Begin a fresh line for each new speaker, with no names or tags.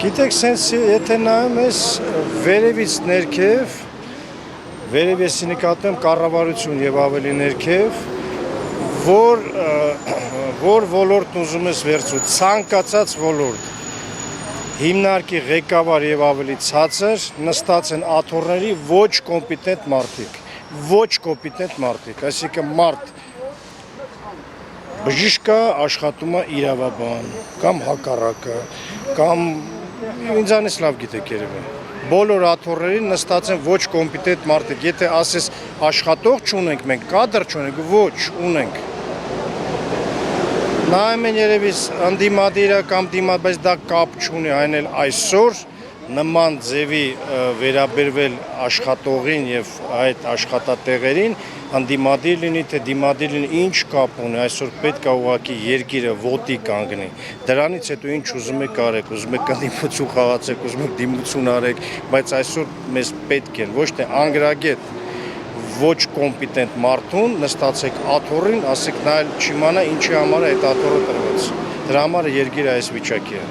Գիտեք, սենց եթե նայում ես վերևից ներքև, վերև ես նկատեմ կառավարություն եւ ավելի ներքև, որ ոլորտն ուզում ես վերցու, ցանկացած ոլորտ, հիմնարկի ղեկավար եւ ավելի ցածր նստած են աթոռների ոչ կոմպետենտ մարդիկ, այսինքն մարդ բժիշկը աշխատում է իրավաբան, կամ հակառակը, կամ ինձանից լավ գիտեք երևի։ Բոլոր աթոռներին նստած են ոչ կոմպետենտ մարդիկ, եթե ասես աշխատող չունենք մենք, կադր չունենք, ոչ, ունենք։ Նայում են երևիս ընդդիմադիրը կամ դիմադ, բայց դա կապ չունի, այն էլ այսօր նման ձևի վերաբերվել աշխատողին եւ այդ աշխատատեղերին, ընդդիմադիր լինի, թե դիմադիր լինի, ինչ կապ ունի, այսօր պետք է ուղղակի երկիրը ոտի կանգնի։ Դրանից հետո ինչ ուզում եք արեք, ուզում եք ընդդիմություն խաղացեք, ուզում եք դիմություն արեք, բայց այսօր մեզ պետք են, ոչ թե անգրագետ ոչ կոմպետենտ մարդուն նստացեք աթոռին, ասեք նա էլ չիմանա ինչի համար է այդ աթոռը տրված։ Դրա համար երկիրը այս վիճակի է։